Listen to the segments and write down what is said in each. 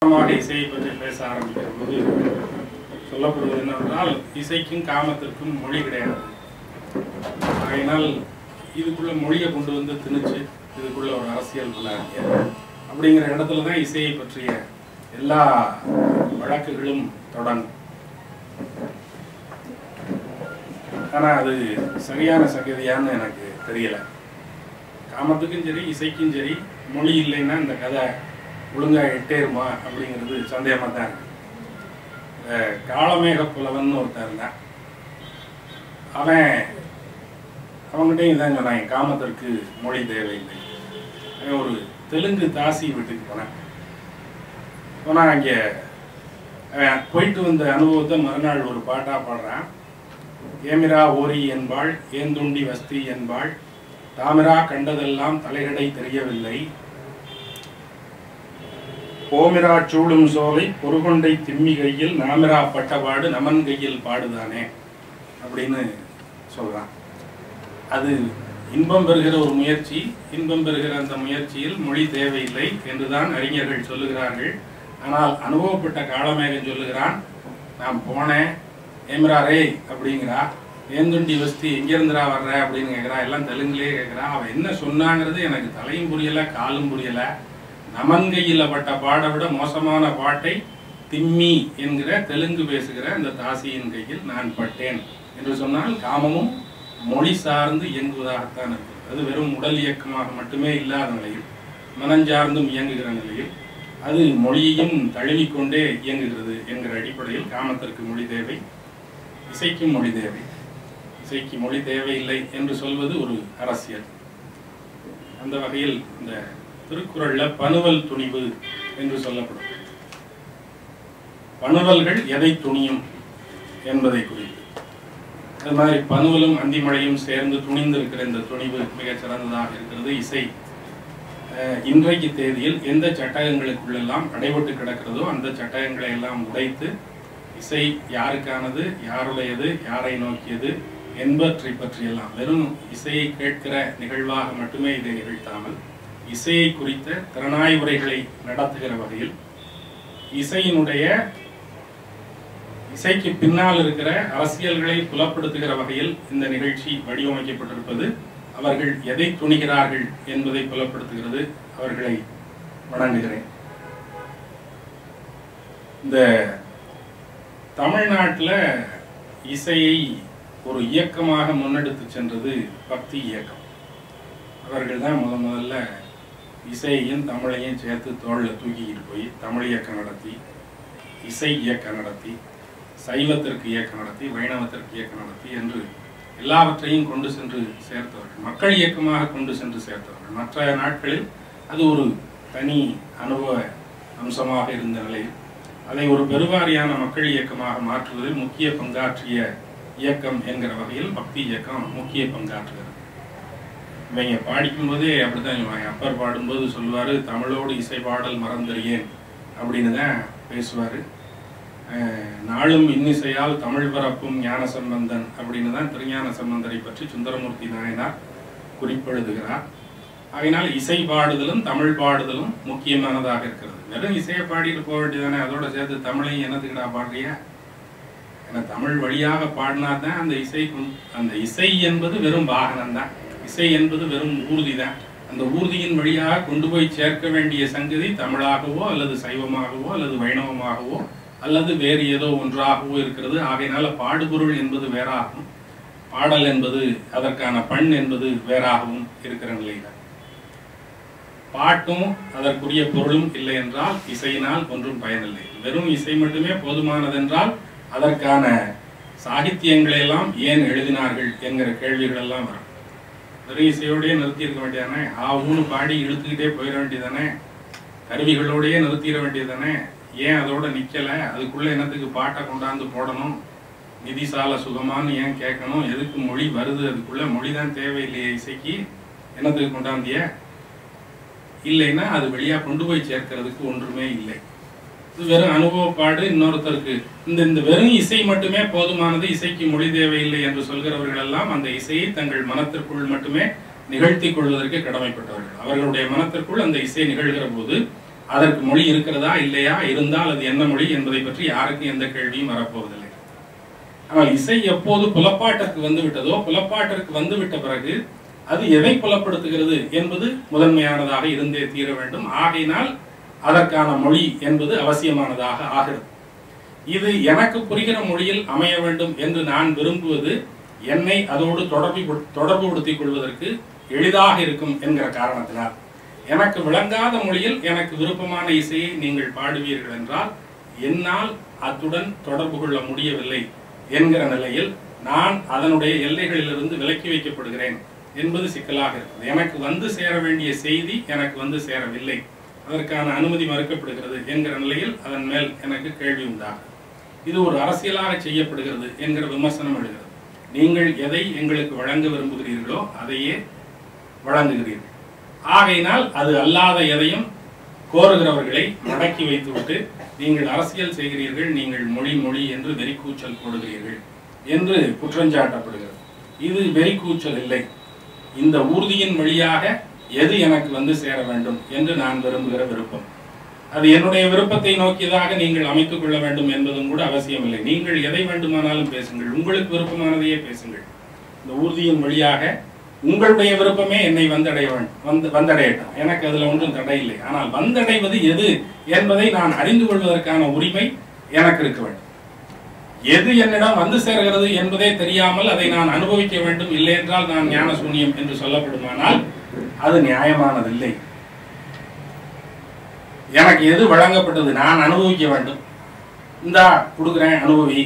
இசையை பற்றி பேச ஆரம்பிக்கிற போது சொல்லப்படுவது என்னவென்றால் இசைக்கும் காமத்திற்கும் மொழி கிடையாது. அதனால் இதுக்குள்ள மொழியை கொண்டு வந்து திணிச்சு இதுக்குள்ள ஒரு அரசியல் விளையாடிய அப்படிங்கிற இடத்துல தான் இசையை பற்றிய எல்லா வழக்குகளும் தொடங்கும். ஆனால் அது சரியான சகதியான்னு எனக்கு தெரியல. காமத்துக்கும் சரி இசைக்கும் சரி மொழி இல்லைன்னா இந்த கதை ஒழுங்காக எட்டேருமா அப்படிங்கிறது சந்தேகமாக தான் இருக்கு. காளமேக புலவன் ஒருத்தர் இருந்தான். அவங்ககிட்டையும் தான் சொன்னாங்க காமத்திற்கு மொழி தேவையில்லை. ஒரு தெலுங்கு தாசி வீட்டுக்கு போனால் அங்கே போயிட்டு வந்த அனுபவத்தை மறுநாள் ஒரு பாட்டாக பாடுறான். ஏமிரா ஓரி என்பாள் ஏந்துண்டி வஸ்தி என்பாள் தாமிரா கண்டதெல்லாம் தலைகடை தெரியவில்லை போமிரா சூடும் சோலை பொறுகொண்டை திம்மி கையில் நாமிரா பட்டபாடு நமன் கையில் பாடுதானே அப்படின்னு சொல்றான். அது இன்பம் பெறுகிற ஒரு முயற்சி. இன்பம் பெறுகிற அந்த முயற்சியில் மொழி தேவையில்லை என்றுதான் அறிஞர்கள் சொல்லுகிறார்கள். ஆனால் அனுபவப்பட்ட காளமேகன் சொல்லுகிறான், நான் போனேன் ஏமிரா ரே அப்படிங்கிறா, ஏந்துண்டி வஸ்தி எங்கிருந்துரா வர்ற அப்படின்னு கேட்கிறா. எல்லாம் தெலுங்குலேயே கேட்கிறா. அவன் என்ன சொன்னாங்கிறது எனக்கு தலையும் புரியல காலும் புரியல. நமன்கையில பட்ட பாடை விட மோசமான பாட்டை திம்மி என்கிற தெலுங்கு பேசுகிற அந்த தாசியின் கையில் நான் பட்டேன் என்று சொன்னால் காமமும் மொழி சார்ந்து இயங்குவதாகத்தான் இருக்குது. அது வெறும் உடல் இயக்கமாக மட்டுமே இல்லாத நிலையில் மனஞ்சார்ந்தும் இயங்குகிற நிலையில் அது மொழியையும் தழுவிக்கொண்டே இயங்குகிறது என்கிற அடிப்படையில் காமத்திற்கு மொழி தேவை, இசைக்கும் மொழி தேவை. இசைக்கு மொழி தேவையில்லை என்று சொல்வது ஒரு அரசியல். அந்த வகையில் இந்த திருக்குறள்ல பனுவல் துணிவு என்று சொல்லப்படும். பனுவல்கள் எதை துணியும் என்பதை குறித்து. அது மாதிரி பனுவலும் அந்திமழையும் சேர்ந்து துணிந்திருக்கிற இந்த துணிவு மிகச் சிறந்ததாக இருக்கிறது. இசை இன்றைக்கு தேதியில் எந்த சட்டகங்களுக்குள்ளெல்லாம் அடைபட்டு கிடக்கிறதோ அந்த சட்டகங்களை எல்லாம் உடைத்து இசை யாருக்கானது, யாருடையது, யாரை நோக்கியது என்பவற்றை பற்றியெல்லாம் வெறும் இசையை கேட்கிற நிகழ்வாக மட்டுமே இதை நிகழ்த்தாமல் இசையை குறித்த திறனாய்வுரைகளை நடத்துகிற வகையில் இசைக்கு பின்னால் இருக்கிற அரசியல்களை புலப்படுத்துகிற வகையில் இந்த நிகழ்ச்சி வடிவமைக்கப்பட்டிருப்பது அவர்கள் எதை துணிகிறார்கள் என்பதை புலப்படுத்துகிறது. அவர்களை வணங்குகிறேன். இந்த தமிழ்நாட்டில் இசையை ஒரு இயக்கமாக முன்னெடுத்து சென்றது பக்தி இயக்கம். அவர்கள் தான் முதல்ல இசையையும் தமிழையும் சேர்த்து தோளில் தூக்கிக்கிட்டு போய் தமிழ் இயக்கம் நடத்தி, இசை இயக்கம் நடத்தி, சைவத்திற்கு இயக்கம் நடத்தி, வைணவத்திற்கு இயக்கம் நடத்தி என்று எல்லாவற்றையும் கொண்டு சென்று சேர்த்தவர்கள், மக்கள் இயக்கமாக கொண்டு சென்று சேர்த்தவர்கள். மற்ற நாட்களில் அது ஒரு தனி அனுபவ அம்சமாக இருந்த நிலையில் அதை ஒரு பெருவாரியான மக்கள் இயக்கமாக மாற்றுவதில் முக்கிய பங்காற்றிய இயக்கம் என்கிற வகையில் பக்தி இயக்கம் முக்கிய பங்காற்றுகிறது. இவங்க பாடிக்கும் போதே அப்படித்தான் சொல்லுவாங்க. அப்பர் பாடும்போது சொல்லுவார், தமிழோடு இசை பாடல் மறந்தறியேன் அப்படின்னு தான் பேசுவார். நாளும் இன்னிசையால் தமிழ் பரப்பும் ஞான சம்பந்தன் அப்படின்னு தான் திருஞான சம்பந்தரை பற்றி சுந்தரமூர்த்தி நாயனார் குறிப்பெழுதுகிறார். அதனால் இசை பாடுதலும் தமிழ் பாடுதலும் முக்கியமானதாக இருக்கிறது. வெறும் இசையை பாடிட்டு போக வேண்டியதானே, அதோட சேர்த்து தமிழையும் என்னத்துக்குடா பாடுறியா? ஏன்னா தமிழ் வழியாக பாடினா தான் அந்த இசை என்பது வெறும் வாகனம் தான், இசை என்பது வெறும் ஊர்தி தான். அந்த ஊர்தியின் வழியாக கொண்டு போய் சேர்க்க வேண்டிய சங்கதி தமிழாகவோ அல்லது சைவமாகவோ அல்லது வைணவமாகவோ அல்லது வேறு ஏதோ ஒன்றாகவோ இருக்கிறது. ஆகையினால பாடுபொருள் என்பது வேறாகவும் பாடல் என்பது அதற்கான பண் என்பது வேறாகவும் இருக்கிற நிலையில பாட்டும் அதற்குரிய பொருளும் இல்லை என்றால் இசையினால் ஒன்றும் பயனில்லை. வெறும் இசை மட்டுமே போதுமானதென்றால் அதற்கான சாகித்யங்களை எல்லாம் ஏன் எழுதினார்கள் என்கிற கேள்விகள் எல்லாம் வரும். வெறும் இசையோடய நிறுத்தி இருக்க வேண்டியதானே, ஆவுன்னு பாடி இழுத்துக்கிட்டே போயிட வேண்டியதானே, கருவிகளோடய நிறுத்திட வேண்டியதானே, ஏன் அதோட நிக்கல? அதுக்குள்ள என்னத்துக்கு பாட்டை கொண்டாந்து போடணும்? நிதிசால சுகமானு ஏன் கேட்கணும்? எதுக்கு மொழி வருது? அதுக்குள்ள மொழிதான் தேவையில்லையே இசைக்கு, என்னத்துக்கு கொண்டாந்திய? இல்லைன்னா அது வெளியா கொண்டு போய் சேர்க்கிறதுக்கு ஒன்றுமே இல்லை. இது வெறும் அனுபவப்பாடு. இன்னொருத்தருக்கு இந்த வெறும் இசை மட்டுமே போதுமானது, இசைக்கு மொழி தேவையில்லை என்று சொல்கிறவர்கள் எல்லாம் அந்த இசையை தங்கள் மனத்திற்குள் மட்டுமே நிகழ்த்தி கொள்வதற்கு கடமைப்பட்டவர்கள். அவர்களுடைய மனத்திற்குள் அந்த இசை நிகழ்கிற போது அதற்கு மொழி இருக்கிறதா இல்லையா, இருந்தால் அது என்ன மொழி என்பதை பற்றி யாருக்கும் எந்த கேள்வியும் வரப்போவதில்லை. ஆனால் இசை எப்போது புலப்பாட்டிற்கு வந்து விட்டதோ, புலப்பாட்டிற்கு வந்து விட்ட பிறகு அது எதை புலப்படுத்துகிறது என்பது முதன்மையானதாக இருந்தே தீர வேண்டும். ஆகையினால் அதற்கான மொழி என்பது அவசியமானதாக ஆகிறது. இது எனக்கு புரிகிற மொழியில் அமைய வேண்டும் என்று நான் விரும்புவது என்னை அதோடு தொடர்புபடுத்திக் கொள்வதற்கு எளிதாக இருக்கும் என்கிற காரணத்தினால், எனக்கு விளங்காத மொழியில் எனக்கு விருப்பமான இசையை நீங்கள் பாடுவீர்கள் என்றால் என்னால் அத்துடன் தொடர்பு கொள்ள முடியவில்லை என்கிற நிலையில் நான் அதனுடைய எல்லைகளிலிருந்து விலக்கி வைக்கப்படுகிறேன் என்பது சிக்கலாக இருக்கிறது. எனக்கு வந்து சேர வேண்டிய செய்தி எனக்கு வந்து சேரவில்லை, அதற்கான அனுமதி மறுக்கப்படுகிறது என்கிற நிலையில் அதன் மேல் எனக்கு கேள்வி உண்டாகும். இது ஒரு அரசியலாக செய்யப்படுகிறது என்கிற விமர்சனம் எழுகிறது. நீங்கள் எதை எங்களுக்கு வழங்க விரும்புகிறீர்களோ அதையே வழங்குகிறீர்கள். ஆகையினால் அது அல்லாத எதையும் கோருகிறவர்களை மடக்கி வைத்துவிட்டு நீங்கள் அரசியல் செய்கிறீர்கள், நீங்கள் மொழி என்று வெறிக்கூச்சல் போடுகிறீர்கள் என்று குற்றஞ்சாட்டப்படுகிறது. இது வெறிக்கூச்சல் இல்லை. இந்த ஊர்தியின் வழியாக எது எனக்கு வந்து சேர வேண்டும் என்று நான் விரும்புகிற விருப்பம், அது என்னுடைய விருப்பத்தை நோக்கியதாக நீங்கள் அமைத்துக் கொள்ள வேண்டும் என்பதும் கூட அவசியமில்லை. நீங்கள் எதை வேண்டுமானாலும் பேசுங்கள், உங்களுக்கு விருப்பமானதையே பேசுங்கள். இந்த ஊர்தியின் வழியாக உங்களுடைய விருப்பமே என்னை வந்தடையட்டும், எனக்கு அதுல ஒன்றும் தடை இல்லை. ஆனால் வந்தடைவது எது என்பதை நான் அறிந்து கொள்வதற்கான உரிமை எனக்கு இருக்க வேண்டும். எது என்னிடம் வந்து சேர்கிறது என்பதே தெரியாமல் அதை நான் அனுபவிக்க வேண்டும், இல்லை என்றால் நான் ஞான சூன்யம் என்று சொல்லப்படுமானால் அது நியாயமானதில்லை. எனக்கு எது வழங்கப்பட்டது நான் அனுபவிக்க வேண்டும், இந்தா கொடுக்குறேன் அனுபவி.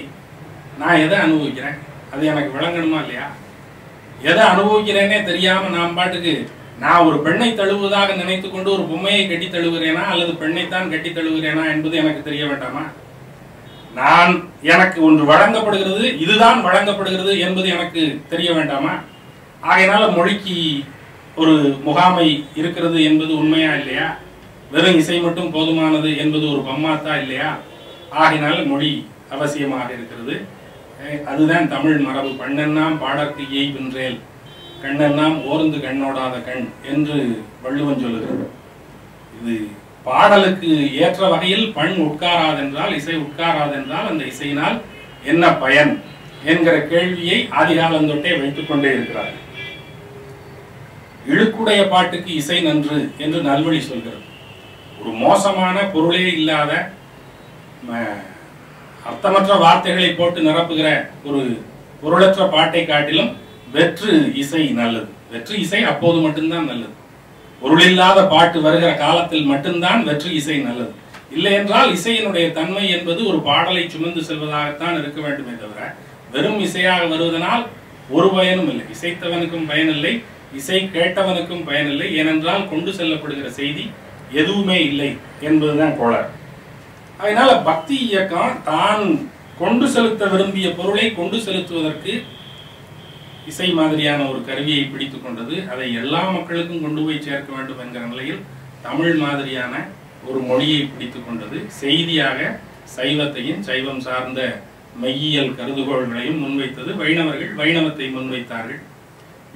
நான் எதை அனுபவிக்கிறேன், அது எனக்கு விளங்கணுமா இல்லையா? எதை அனுபவிக்கிறேனே தெரியாம நான் பாட்டுக்கு நான் ஒரு பெண்ணை தழுவுவதாக நினைத்து கொண்டு ஒரு பொம்மையை கட்டி தழுவுகிறேனா அல்லது பெண்ணைத்தான் கட்டி தழுவுகிறேனா என்பது எனக்கு தெரிய வேண்டாமா? நான் எனக்கு ஒன்று வழங்கப்படுகிறது, இதுதான் வழங்கப்படுகிறது என்பது எனக்கு தெரிய வேண்டாமா? ஆகையினால மொழிக்கு ஒரு முகாமை இருக்கிறது என்பது உண்மையா இல்லையா? வெறும் இசை மட்டும் போதுமானது என்பது ஒரு பம்மாத்தா இல்லையா? ஆகையினால மொழி அவசியமாக இருக்கிறது. அதுதான் தமிழ் மரபு. பண்ணெல்லாம் பாடற்கு எய்கின்றேல் கண்ணெல்லாம் ஓர்ந்து கண்ணோடாத கண் என்று வள்ளுவன் சொல்லுகிறது. இது பாடலுக்கு ஏற்ற வகையில் பண் உட்காராதென்றால், இசை உட்காராதென்றால் அந்த இசையினால் என்ன பயன் என்கிற கேள்வியை ஆதிகாலந்தொட்டே வைத்துக் கொண்டே இருக்கிறார். இழுக்குடைய பாட்டுக்கு இசை நன்று என்று நல்வழி சொல்கிறது. ஒரு மோசமான பொருளே இல்லாத அர்த்தமற்ற வார்த்தைகளை போட்டு நிரப்புகிற ஒரு பொருளற்ற பாட்டை காட்டிலும் வெற்று இசை நல்லது. வெற்று இசை அப்போது மட்டும்தான் நல்லது. பொருளில்லாத பாட்டு வருகிற காலத்தில் மட்டும்தான் வெற்று இசை நல்லது. இல்லை என்றால் இசையினுடைய தன்மை என்பது ஒரு பாடலை சுமந்து செல்வதாகத்தான் இருக்க வேண்டுமே தவிர வெறும் இசையாக வருவதனால் ஒரு பயனும் இல்லை. இசைத்தவனுக்கும் பயனில்லை, இசை கேட்டவனுக்கும் பயனில்லை. ஏனென்றால் கொண்டு செல்லப்படுகிற செய்தி எதுவுமே இல்லை என்பதுதான் கோளாறு. அதனால பக்தி இயக்கம் தான் கொண்டு செலுத்த விரும்பிய பொருளை கொண்டு செலுத்துவதற்கு இசை மாதிரியான ஒரு கருவியை பிடித்துக் கொண்டது. அதை எல்லா மக்களுக்கும் கொண்டு போய் சேர்க்க வேண்டும் என்கிற நிலையில் தமிழ் மாதிரியான ஒரு மொழியை பிடித்துக் கொண்டது. செய்தியாக சைவத்தையும் சைவம் சார்ந்த மெய்யியல் கருதுகோள்களையும் முன்வைத்தது. வைணவர்கள் வைணவத்தை முன்வைத்தார்கள்.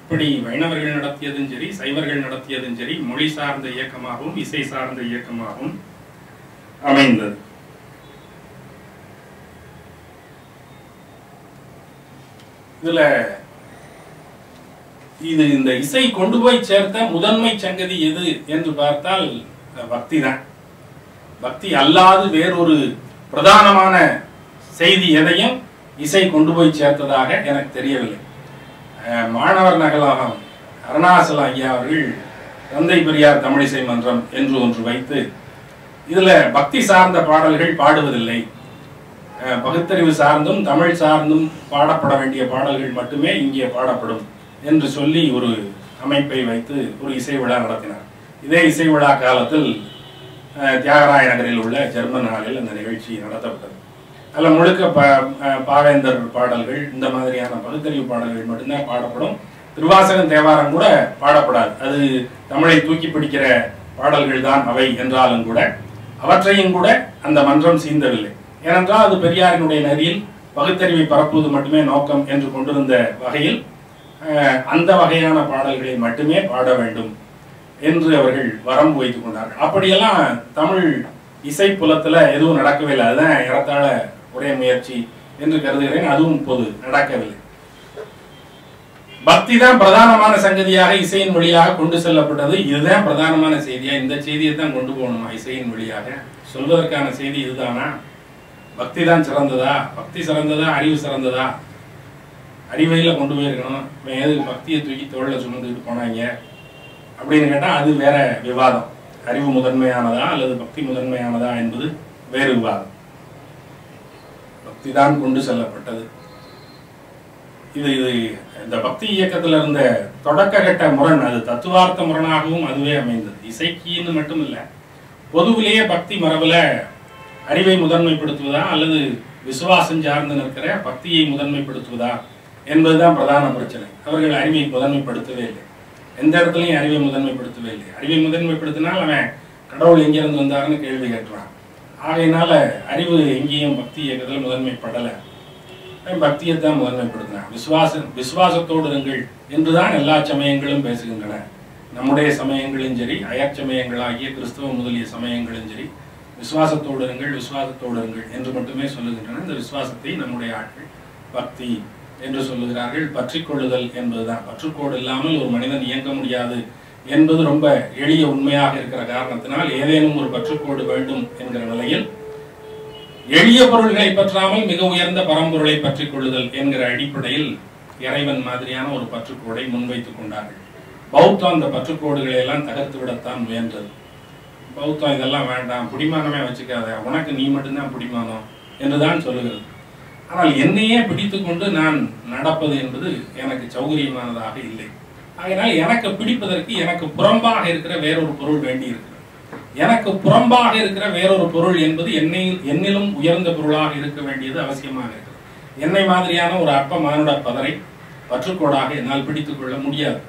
இப்படி வைணவர்கள் நடத்தியதும் சரி, சைவர்கள் நடத்தியதும் சரி, மொழி சார்ந்த இயக்கமாகவும் இசை சார்ந்த இயக்கமாகவும் அமைந்தது. இதுல இந்த இசை கொண்டு போய் சேர்த்த முதன்மை சங்கதி எது என்று பார்த்தால் பக்தி தான். பக்தி அல்லாது வேறொரு பிரதானமான செய்தி எதையும் இசை கொண்டு போய் சேர்த்ததாக எனக்கு தெரியவில்லை. மாணவர் நகலாகம் அருணாசல ஐயா அவர்கள் தந்தை பெரியார் தமிழிசை மன்றம் என்று ஒன்று வைத்து இதுல பக்தி சார்ந்த பாடல்கள் பாடுவதில்லை, பகுத்தறிவு சார்ந்தும் தமிழ் சார்ந்தும் பாடப்பட வேண்டிய பாடல்கள் மட்டுமே இங்கே பாடப்படும் என்று சொல்லி ஒரு அமைப்பை வைத்து ஒரு இசை விழா நடத்தினார். இதே இசை விழா காலத்தில் தியாகராய நகரில் உள்ள ஜெர்மன் ஹாலில் அந்த நிகழ்ச்சி நடத்தப்பட்டது. அதில் முழுக்க பாவேந்தர் பாடல்கள், இந்த மாதிரியான பகுத்தறிவு பாடல்கள் மட்டும்தான் பாடப்படும். திருவாசகம் தேவாரம் கூட பாடப்படாது. அது தமிழை தூக்கி பிடிக்கிற பாடல்கள் தான் அவை என்றாலும் கூட அவற்றையும் கூட அந்த மன்றம் சீந்தவில்லை. ஏனென்றால் அது பெரியாரினுடைய நெறியில் பகுத்தறிவை பரப்புவது மட்டுமே நோக்கம் என்று கொண்டிருந்த வகையில் அந்த வகையான பாடல்களை மட்டுமே பாட வேண்டும் என்று அவர்கள் வரம்பு வைத்துக் கொண்டார்கள். அப்படியெல்லாம் தமிழ் இசை புலத்துல எதுவும் நடக்கவே இல்லை. அதுதான் ஏறத்தாழ ஒரே முயற்சி என்று கருதுகிறேன். அதுவும் இப்போது நடக்கவில்லை. பக்தி தான் பிரதானமான சங்கதியாக இசையின் வழியாக கொண்டு செல்லப்பட்டது. இதுதான் பிரதானமான செய்தியா? இந்த செய்தியை தான் கொண்டு போகணுமா இசையின் வழியாக? சொல்வதற்கான செய்தி இதுதானா? பக்தி தான் சிறந்ததா? பக்தி சிறந்ததா? அறிவு சிறந்ததா? அறிவையில கொண்டு போயிருக்கணும். எதுக்கு பக்தியை தூக்கி தோளில் சுமந்துக்கிட்டு போனாங்க அப்படின்னு கேட்டா அது வேற விவாதம். அறிவு முதன்மையானதா அல்லது பக்தி முதன்மையானதா என்பது வேறு விவாதம். பக்தி தான் கொண்டு செல்லப்பட்டது. இது இந்த பக்தி இயக்கத்தில் இருந்த தொடக்க கட்ட முரண் அது தத்துவார்த்த முரணாகவும் அதுவே அமைந்தது. இசைக்கின்னு மட்டும் இல்ல, பொதுவிலேயே பக்தி மரபுல அறிவை முதன்மைப்படுத்துவதா அல்லது விசுவாசம் சார்ந்து நிற்கிற பக்தியை முதன்மைப்படுத்துவதா என்பதுதான் பிரதான பிரச்சனை. அவர்கள் அறிவை முதன்மைப்படுத்தவே இல்லை. எந்த இடத்துலையும் அறிவை முதன்மைப்படுத்தவே இல்லை. அறிவை முதன்மைப்படுத்தினால் அவன் கடவுள் எங்கிருந்து வந்தாருன்னு கேள்வி கேட்டுறான். ஆகையினால அறிவு எங்கேயும் பக்தி இயக்கத்தில் முதன்மைப்படலை. பக்தியை தான் முதன்மைப்படுத்தினான். விசுவாசத்தோடு இருங்கள் என்றுதான் எல்லா சமயங்களும் பேசுகின்றன. நம்முடைய சமயங்களும் சரி, அயற்சமயங்களாகிய கிறிஸ்தவ முதலிய சமயங்களும் சரி, விசுவாசத்தோடு இருங்கள் விசுவாசத்தோடு இருங்கள் என்று மட்டுமே சொல்லுகின்றன. இந்த விசுவாசத்தை நம்முடைய ஆட்கள் பக்தி என்று சொல்லுகிறார்கள். பற்றிக்கொள்ளுதல் என்பதுதான். பற்றுக்கோடு இல்லாமல் ஒரு மனிதன் இயங்க முடியாது என்பது ரொம்ப எளிய உண்மையாக இருக்கிற காரணத்தினால் ஏதேனும் ஒரு பற்றுக்கோடு வேண்டும் என்கிற நிலையில் எளிய பொருள்களை பற்றாமல் மிக உயர்ந்த பரம்பொருளை பற்றிக் கொள்ளுதல் என்கிற அடிப்படையில் இறைவன் மாதிரியான ஒரு பற்றுக்கோடை முன்வைத்துக் கொண்டார்கள். பௌத்தம் அந்த பற்றுக்கோடுகளை எல்லாம் தகர்த்து விடத்தான் முயன்றது. பௌத்தம் இதெல்லாம் வேண்டாம், பிடிமானமே வச்சுக்காத, உனக்கு நீ மட்டும்தான் பிடிமானம் என்றுதான் சொல்லுகிறது. ஆனால் என்னையே பிடித்துக் கொண்டு நான் நடப்பது என்பது எனக்கு சௌகரியமானதாக இல்லை. அதனால் எனக்கு பிடிப்பதற்கு எனக்கு புறம்பாக இருக்கிற வேறொரு பொருள் வேண்டி இருக்கிறது. எனக்கு புறம்பாக இருக்கிற வேறொரு பொருள் என்பது என்னிலும் உயர்ந்த பொருளாக இருக்க வேண்டியது அவசியமாக இருக்கிறது. என்னை மாதிரியான ஒரு அற்ப மானுட பதரை பற்றுக்கோடாக என்னால் பிடித்துக் கொள்ள முடியாது.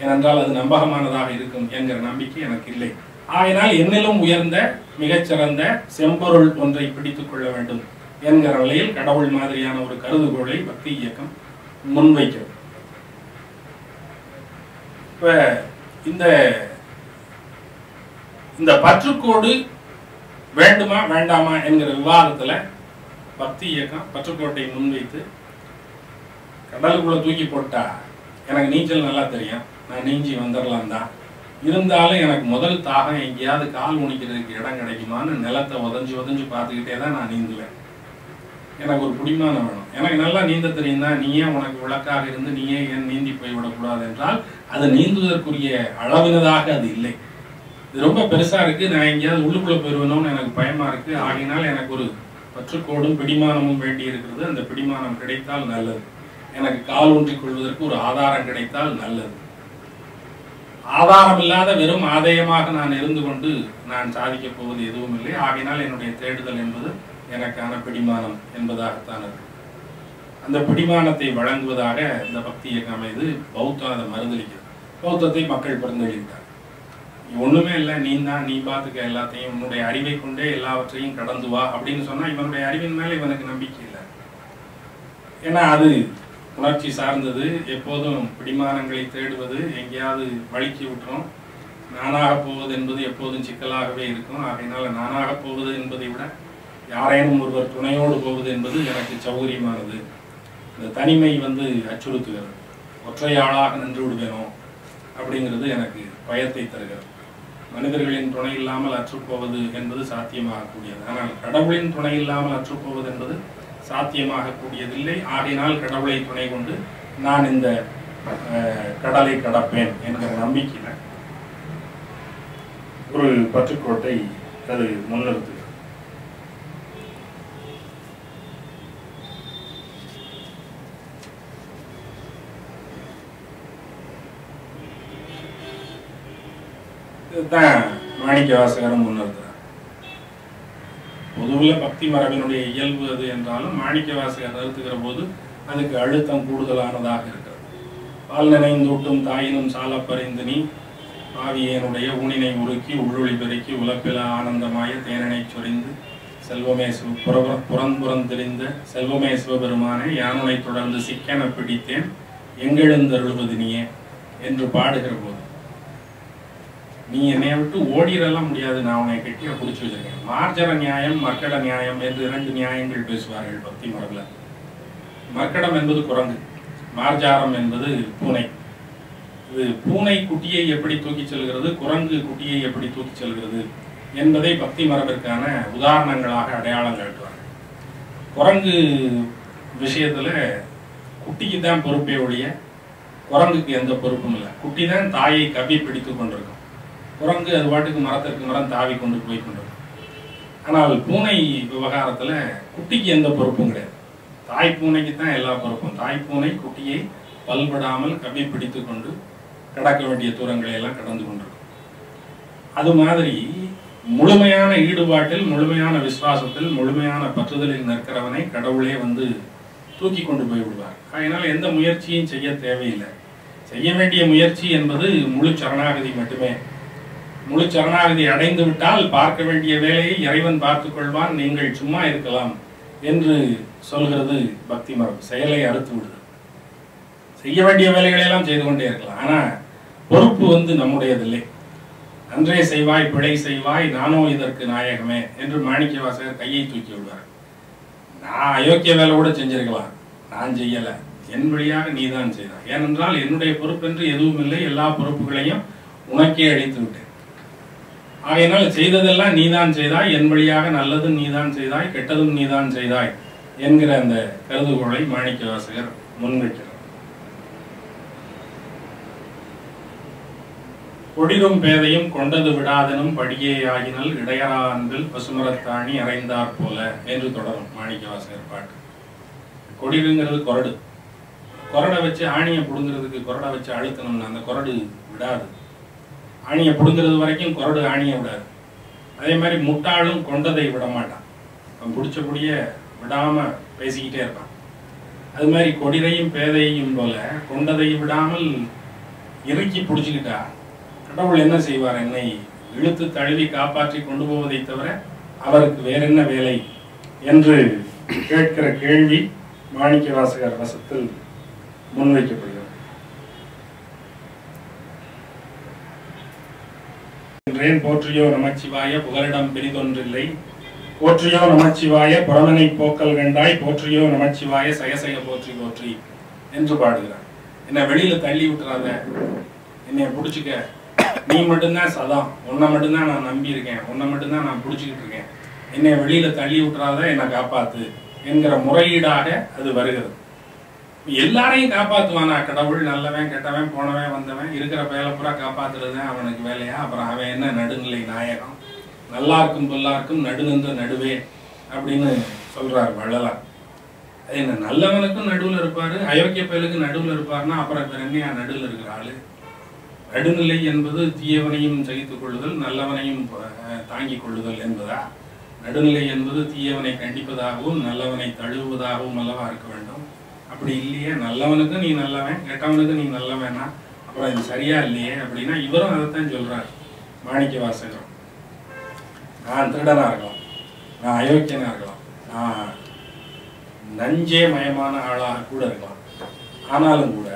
ஏனென்றால் அது நம்பகமானதாக இருக்கும் என்கிற நம்பிக்கை எனக்கு இல்லை. ஆகையினால் என்னிலும் உயர்ந்த மிகச்சிறந்த செம்பொருள் ஒன்றை பிடித்துக் கொள்ள வேண்டும் என்கிற நிலையில் கடவுள் மாதிரியான ஒரு கருதுகோளை பக்தி இயக்கம் முன்வைக்கிறது. இப்ப இந்த பற்றுக்கோடு வேண்டுமா வேண்டாமா என்கிற விவாதத்துல பக்தி இயக்கம் பற்றுக்கோட்டை முன்வைத்து கடலுக்குள்ள தூக்கி போட்டா எனக்கு நீச்சல் நல்லா தெரியும், நான் நீஞ்சி வந்துடலாம் தான், இருந்தாலும் எனக்கு முதல் தாகம் எங்கேயாவது கால் உணிக்கிறதுக்கு இடம் கிடைக்குமான்னு நிலத்தை உதஞ்சு உதஞ்சு பார்த்துக்கிட்டே தான் நான் நீந்துவேன். எனக்கு ஒரு பிடிமானம் வேணும். எனக்கு நல்லா நீந்த தெரியும் தான், நீயே உனக்கு விளக்காக இருந்து நீயே ஏன் நீந்தி போய் விடக்கூடாது என்றால் அது நீந்துவதற்குரிய அளவினதாக அது இல்லை. இது ரொம்ப பெருசா இருக்கு, நான் எங்கேயாவது உள்ளுக்குள்ள போயிருவேணும்னு எனக்கு பயமா இருக்கு. ஆகையினால் எனக்கு ஒரு பற்றுக்கோடும் பிடிமானமும் வேண்டி இருக்கிறது. அந்த பிடிமானம் கிடைத்தால் நல்லது. எனக்கு கால் ஊன்றிக் கொள்வதற்கு ஒரு ஆதாரம் கிடைத்தால் நல்லது. ஆதாரம் இல்லாத வெறும் ஆதாயமாக நான் இருந்து கொண்டு நான் சாதிக்க போவது எதுவும் இல்லை. ஆகையினால் என்னுடைய தேடுதல் என்பது எனக்கான பிடிமானம் என்பதாகத்தான் இருக்கு. அந்த பிடிமானத்தை வழங்குவதாக இந்த பக்தி இயக்கம் அமைது. பௌத்தம் அதை மறுதளிக்கிறது. பௌத்தத்தை மக்கள் பரிந்துரைத்தார். ஒண்ணுமே இல்லை, நீ தான், நீ பார்த்துக்க எல்லாத்தையும், உன்னுடைய அறிவை கொண்டே எல்லாவற்றையும் கடந்து வா அப்படின்னு சொன்னா இவனுடைய அறிவின் மேல இவனுக்கு நம்பிக்கை இல்லை. ஏன்னா அது உணர்ச்சி சார்ந்தது. எப்போதும் பிடிமானங்களை தேடுவது எங்கேயாவது வழுக்கி விட்டுரும். நானாக போவது என்பது எப்போதும் சிக்கலாகவே இருக்கும். ஆகையினால நானாக போவது என்பதை விட யாரேனும் ஒருவர் துணையோடு போவது என்பது எனக்கு சௌகரியமானது. இந்த தனிமை அச்சுறுத்துகிறது. ஒற்றையாளாக நின்று விடுவேனோ அப்படிங்கிறது எனக்கு பயத்தை தருகிறது. மனிதர்களின் துணை இல்லாமல் அற்றுப்போவது என்பது சாத்தியமாகக்கூடியது. ஆனால் கடவுளின் துணை இல்லாமல் அற்றுப்போவது என்பது சாத்தியமாக கூடியதில்லை. ஆகையினால் கடவுளை துணை கொண்டு நான் இந்த கடலை கடப்பேன் என்கிற நம்பிக்கையில ஒரு பற்றுக்கோட்டை அது முன்னிறுத்துகிறது. இதுதான் மாணிக்கவாசகரும் முன்னிறுத்துறார். பொதுவில் பக்தி மரபினுடைய இயல்பு அது என்றாலும் மாணிக்கவாசகர் நிறுத்துகிற போது அதுக்கு அழுத்தம் கூடுதலானதாக இருக்கிறது. பால் நினைந்தூட்டும் தாயினும் சாலப்பறிந்து நீ பாவியனுடைய ஊனினை உருக்கி உள்ளொளி பெருக்கி உலப்பில ஆனந்தமாய தேனனை சொரிந்து செல்வமே புறந்துரிந்த செல்வமே சிவபெருமானே யானுனை தொடர்ந்து சிக்கென பிடித்தேன் எங்கெழுந்தருள்வது நீயே என்று பாடுகிற போது நீ என்னை விட்டு ஓடிடலாம் முடியாது, நான் உன்னை கெட்டியா பிடிச்சி வச்சிருக்கேன். மார்ஜர நியாயம், மர்க்கட நியாயம் என்று 2 நியாயங்கள் பேசுவார்கள் பக்தி மரபில். மர்க்கடம் என்பது குரங்கு, மார்ஜாரம் என்பது பூனை. இது பூனை குட்டியை எப்படி தூக்கி செல்கிறது, குரங்கு குட்டியை எப்படி தூக்கி செல்கிறது என்பதை பக்தி மரபிற்கான உதாரணங்களாக அடையாளம் காட்டுவார்கள். குரங்கு விஷயத்துல குட்டிக்கு தான் பொறுப்பே ஒழிய குரங்குக்கு எந்த பொறுப்பும் இல்லை. குட்டி தான் தாயை கவ்வி பிடித்து கொண்டிருக்கும், குரங்கு அது பாட்டுக்கு மரத்திற்கு மரம் தாவி கொண்டு போய் கொண்டிருக்கும். ஆனால் பூனை விவகாரத்துல குட்டிக்கு எந்த பொறுப்பும் கிடையாது, தாய் பூனைக்கு தான் எல்லா பொறுப்பும். தாய் பூனை குட்டியை பல்படாமல் கவ்வி பிடித்து கொண்டு கடக்க வேண்டிய தூரங்களை எல்லாம் கடந்து கொண்டிருக்கும். அது மாதிரி முழுமையான ஈடுபாட்டில், முழுமையான விசுவாசத்தில், முழுமையான பற்றுதலில் நிற்கிறவனை கடவுளே வந்து தூக்கி கொண்டு போய் விடுவார். அதனால எந்த முயற்சியும் செய்ய தேவையில்லை. செய்ய வேண்டிய முயற்சி என்பது முழு சரணாகதி மட்டுமே. முழு சரணாகதி அடைந்து விட்டால் பார்க்க வேண்டிய வேலையை இறைவன் பார்த்துக் கொள்வான், நீங்கள் சும்மா இருக்கலாம் என்று சொல்கிறது பக்தி மரபு. செயலை அறுத்து விடுது. செய்ய வேண்டிய வேலைகளை எல்லாம் செய்து கொண்டே இருக்கலாம், ஆனா பொறுப்பு வந்து நம்முடையதில்லை. அன்றே செய்வாய் பிழை செய்வாய், நானோ இதற்கு நாயகமே என்று மாணிக்கவாசகர் கையை தூக்கி விடுவார். நான் அயோக்கிய வேலை கூட செஞ்சிருக்கலாம், நான் செய்யல, என் வழியாக நீதான் செய்தாய். ஏனென்றால் என்னுடைய பொறுப்பென்று எதுவும் இல்லை, எல்லா பொறுப்புகளையும் உனக்கே அளித்து விட்டேன். ஆகையினால் செய்ததெல்லாம் நீதான் செய்தாய், என் வழியாக நல்லதும் நீதான் செய்தாய், கெட்டதும் நீதான் செய்தாய் என்கிற அந்த கருதுகோளை மாணிக்கவாசகர் முன்வைக்கிறார். கொடிரும் பேதையும் கொண்டது விடாதனும் படியே ஆகினல் இடையரா அன்பில் பசுமரத்தாணி அறைந்தாற் போல என்று தொடரும் மாணிக்கவாசகர் பாட்டு. கொடிருங்கிறது கொரடு. கொரடை வச்சு ஆணியை புடுங்கிறதுக்கு கொரடை வச்சு அழுத்தணும்னு அந்த கொரடு விடாது. ஆணியை புடுங்கிறது வரைக்கும் கொரடு ஆணியை விடாது. அதே மாதிரி முட்டாளும் கொண்டதை விட மாட்டான், அவன் பிடிச்சபடிய விடாம பேசிக்கிட்டே இருப்பான். அது மாதிரி கொடிரையும் பேதையும் போல கொண்டதை விடாமல் இறுக்கி பிடிச்சுக்கிட்டா கடவுள் என்ன செய்வார்? என்னை இழுத்து தழுவி காப்பாற்றி கொண்டு போவதை தவிர அவருக்கு வேற என்ன வேலை என்று கேட்கிற கேள்வி மாணிக்கவாசகர் வசத்தில் முன்வைக்கப்படுகிறது. போற்றியோ நமச்சிவாய புகலிடம் பெரிதொன்றில்லை, போற்றியோ நமச்சிவாய புறமனை போக்கல் கண்டாய், போற்றியோ நமச்சிவாய சயசய போற்றி போற்றி என்று பாடுகிறார். என்னை வெளியில தள்ளி விட்டுறாத, என்னை பிடிச்சிக்க, நீ மட்டும்தான் சதம், உன்னை மட்டும்தான் நான் நம்பி இருக்கேன், உன்னை மட்டும்தான் நான் பிடிச்சிக்கிட்டு இருக்கேன், என்னை வெளியில தள்ளி விட்டுறாத, என்னை காப்பாத்து என்கிற முறையீடாக அது வருகிறது. எல்லாரையும் காப்பாத்துவானா கடவுள்? நல்லவன் கெட்டவன் போனவன் வந்தவன் இருக்கிற வேலை பூரா காப்பாத்துறது அவனுக்கு வேலையா? அப்புறம் அவன் என்ன நடுநிலை நாயகம்? நல்லாருக்கும் பொல்லாருக்கும் நடுநின்ற நடுவே அப்படின்னு சொல்றாரு வள்ளலார். அது என்ன, நல்லவனுக்கும் நடுவில் இருப்பாரு, அயோக்கிய பயலுக்கு நடுவில் இருப்பாருன்னா அப்புறம் என்னையா நடுவில் இருக்கிற ஆளு? நடுநிலை என்பது தீயவனையும் சகித்துக் கொள்ளுதல், நல்லவனையும் தாங்கிக் கொள்ளுதல் என்பதா? நடுநிலை என்பது தீயவனை கண்டிப்பதாகவும் நல்லவனை தழுவுவதாகவும் அல்லவா இருக்க வேண்டும். அப்படி இல்லையே, நல்லவனுக்கும் நீ நல்லவன், கெட்டவனுக்கும் நீ நல்லவனா, அப்புறம் இது சரியா இல்லையே அப்படின்னா இவரும் அதைத்தான் சொல்றாரு மாணிக்கவாசகரும். நான் திருடனா இருக்கலாம், நான் அயோக்கியனா இருக்கலாம், நான் நஞ்சே மயமான ஆளாக கூட இருக்கலாம், ஆனாலும் கூட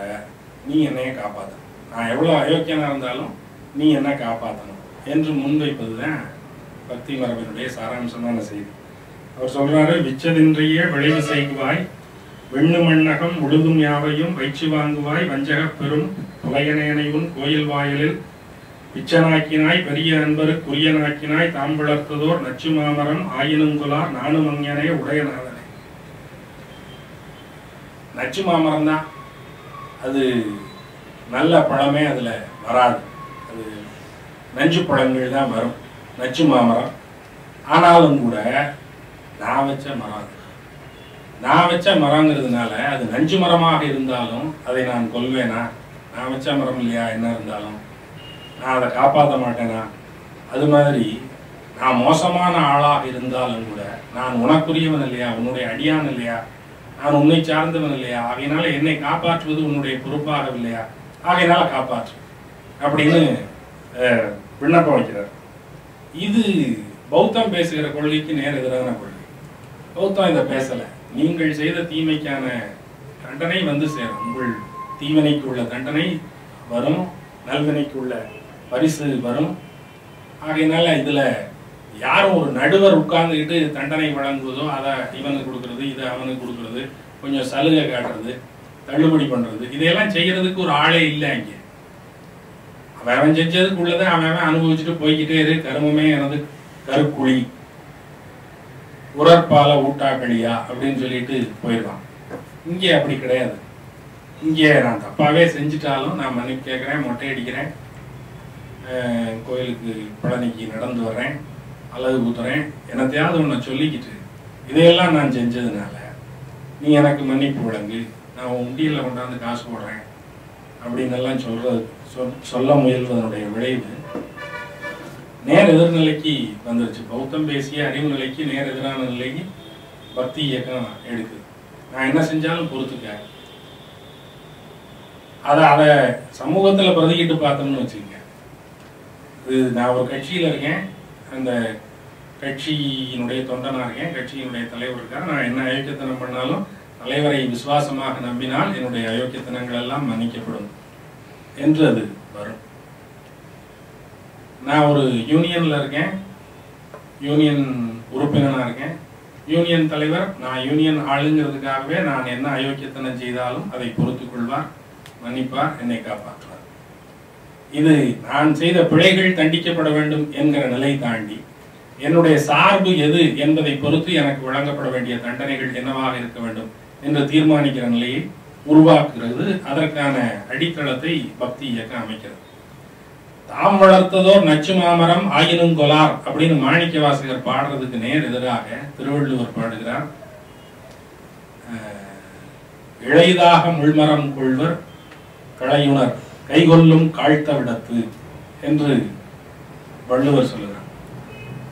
நீ என்னைய காப்பாற்றணும், நான் எவ்வளவு அயோக்கியனா இருந்தாலும் நீ என்ன காப்பாற்றணும் என்று முன்வைப்பதுதான் பக்தி மரபினுடைய சாராம்சமான செய்தி. அவர் சொல்றாரு, விச்சதின்றியே விளைவு செய்குவாய், வெண்ணு மண்ணகம் உழுதும் யாவையும் வைச்சு வாங்குவாய், வஞ்சக பெரும் புலையனேனையும் கோயில் வாயிலில் பிச்சனாக்கினாய், பெரிய அன்பருக்கு உரியனாக்கினாய், தாம் வளர்த்ததோர் நச்சு மாமரம் ஆயினுங்குலார் நானும் அங்கனே உடையநாதனே. நச்சு மாமரம் தான், அது நல்ல பழமே அதுல வராது, அது நஞ்சு பழங்கள் தான் வரும், நச்சு மாமரம். ஆனாலும் கூட நான் வச்ச மரம், நான் வச்ச மரங்கிறதுனால அது நஞ்சு மரமாக இருந்தாலும் அதை நான் கொல்வேனா? நான் வச்ச மரம் இல்லையா, என்ன இருந்தாலும் நான் அதை காப்பாற்ற மாட்டேனா? அது மாதிரி நான் மோசமான ஆளாக இருந்தாலும் கூட நான் உனக்குரியவன் இல்லையா, உன்னுடைய அடியான் இல்லையா, நான் உன்னை சார்ந்தவன் இல்லையா, ஆகையினால என்னை காப்பாற்றுவது உன்னுடைய பொறுப்பாகவில்லையா, ஆகையினால காப்பாற்று அப்படின்னு விண்ணப்பம் வைக்கிறார். இது பௌத்தம் பேசுகிற கொள்கைக்கு நேர் எதிரான கொள்கை. பௌத்தம் இதை பேசல. நீங்கள் செய்த தீமைக்கான தண்டனை வந்து சேரும், உங்கள் தீவினைக்கு உள்ள தண்டனை வரும், நல்வினைக்கு உள்ள பரிசு வரும். ஆகையினால இதுல யாரும் ஒரு நடுவர் உட்கார்ந்துக்கிட்டு தண்டனை வழங்குவதோ அதை இவனுக்கு கொடுக்கறது, இதை அவனுக்கு கொடுக்கறது, கொஞ்சம் சலுகை காட்டுறது, தள்ளுபடி பண்றது, இதையெல்லாம் செய்யறதுக்கு ஒரு ஆளே இல்லை. இங்க அவன் செஞ்சதுக்கு உள்ளதை அவன் அனுபவிச்சுட்டு போய்கிட்டே இரு. கருமமே எனது கருக்குழி, உரற்பால ஊட்டாக்களியா அப்படின்னு சொல்லிட்டு போயிடுவான். இங்கே அப்படி கிடையாது. இங்கே நான் தப்பாவே செஞ்சுட்டாலும் நான் மன்னிப்பு கேட்குறேன், மொட்டை அடிக்கிறேன், கோயிலுக்கு பழனிக்கு நடந்து வர்றேன், அழகு ஊத்துறேன், என்னத்தையாவது ஒன்று சொல்லிக்கிட்டு இதையெல்லாம் நான் செஞ்சதுனால நீ எனக்கு மன்னிப்பு வழங்கு, நான் உண்டியில் கொண்டாந்து காசு போடுறேன் அப்படின்னு எல்லாம் சொல்ல முயல்வதனுடைய விளைவு நேர் எதிர்நிலைக்கு வந்துருச்சு. பௌத்தம் பேசிய அறிவு நிலைக்கு நேர் எதிரான நிலைக்கு பக்தி இயக்கம் எடுக்குது. நான் என்ன செஞ்சாலும் பொறுத்துக்க, அதை சமூகத்துல பிரதிக்கிட்டு பார்த்தோம்னு வச்சுக்கோங்க. இது நான் ஒரு கட்சியில இருக்கேன், அந்த கட்சியினுடைய தொண்டனா இருக்கேன், கட்சியினுடைய தலைவர் இருக்கார். நான் என்ன அயோக்கியத்தனம் பண்ணாலும் தலைவரை விசுவாசமாக நம்பினால் என்னுடைய அயோக்கியத்தனங்கள் எல்லாம் மன்னிக்கப்படும் என்று அது வரும். நான் ஒரு யூனியன்ல இருக்கேன், யூனியன் உறுப்பினனா இருக்கேன், யூனியன் தலைவர் நான் யூனியன் ஆளுங்கிறதுக்காகவே நான் என்ன அயோக்கியத்தனம் செய்தாலும் அதை பொறுத்துக் கொள்வார், மன்னிப்பார், என்னை காப்பாற்றுவார். இது நான் செய்த பிழைகள் தண்டிக்கப்பட வேண்டும் என்கிற நிலை தாண்டி என்னுடைய சார்பு எது என்பதை பொறுத்து எனக்கு வழங்கப்பட வேண்டிய தண்டனைகள் என்னவாக இருக்க வேண்டும் என்று தீர்மானிக்கிற நிலையை உருவாக்குகிறது. அதற்கான அடித்தளத்தை பக்தி இயக்கம் அமைக்கிறது. தாம் வளர்த்ததோர் நச்சு மாமரம் ஆயினும் கொலார் அப்படின்னு மாணிக்க வாசகர் பாடுறதுக்கு நேர் எதிராக திருவள்ளுவர் பாடுகிறார். இளைதாக முள்மரம் கொள்வர் களையுணர் கைகொள்ளும் காழ்த்த விடத்து என்று வள்ளுவர் சொல்லுகிறார்.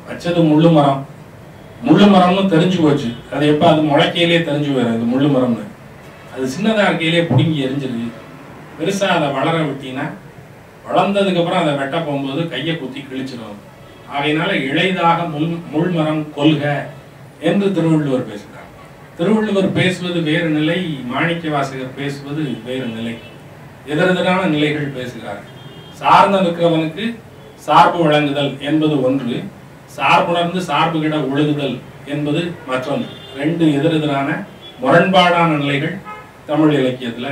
வச்சது முள்ளு மரம், முள்ளு மரம்னு தெரிஞ்சு போச்சு. அது எப்ப அது முளைக்கையிலே தெரிஞ்சு போயிடும் இது முள்ளு மரம்னு. அது சின்னதா இருக்கையிலே பிடுங்கி எரிஞ்சிருது. பெருசா அதை வளர விட்டீங்கன்னா வளர்ந்ததுக்கு அப்புறம் அதை வெட்ட போகும்போது கையை குத்தி கிழிச்சிடும். ஆகையினால இளைதாக முள்மரம் கொள்க என்று திருவள்ளுவர் பேசுகிறார். திருவள்ளுவர் பேசுவது வேறு நிலை, மாணிக்க வாசகர் பேசுவது வேறு நிலை. எதிரெதிரான நிலைகள் பேசுகிறார். சார்ந்த நிற்கிறவனுக்கு சார்பு வழங்குதல் என்பது ஒன்று, சார்புணர்ந்து சார்பு கிட ஒழுகுதல் என்பது மற்றொன்று. ரெண்டு எதிரெதிரான முரண்பாடான நிலைகள் தமிழ் இலக்கியத்துல,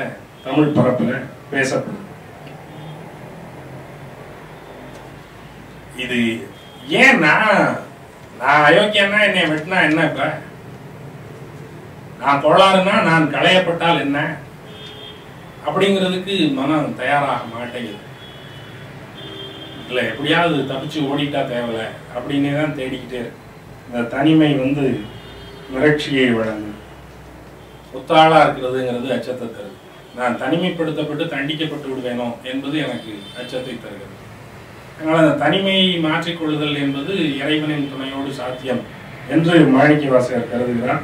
தமிழ் பரப்புல பேசப்படுது. இது ஏன் நான் அயோக்கியன்னா என்னை வெட்டினா என்ன, இப்ப நான் கோளாறுனா நான் களையப்பட்டால் என்ன அப்படிங்கிறதுக்கு மனம் தயாராக மாட்டேங்குது. இல்லை எப்படியாவது தப்பிச்சு ஓடிட்டா தேவையில்ல அப்படின்னே தான் தேடிக்கிட்டே இருக்கு. இந்த தனிமை மிரட்சியை வழங்கும். ஒத்தாளா இருக்கிறதுங்கிறது அச்சத்தை தருது. நான் தனிமைப்படுத்தப்பட்டு தண்டிக்கப்பட்டு விடுவேனோ என்பது எனக்கு அச்சத்தை தருகிறது. அதனால அந்த தனிமையை மாற்றிக்கொள்ளுதல் என்பது இறைவனின் துணையோடு சாத்தியம் என்று மாணிக்க வாசகர் கருதுகிறார்.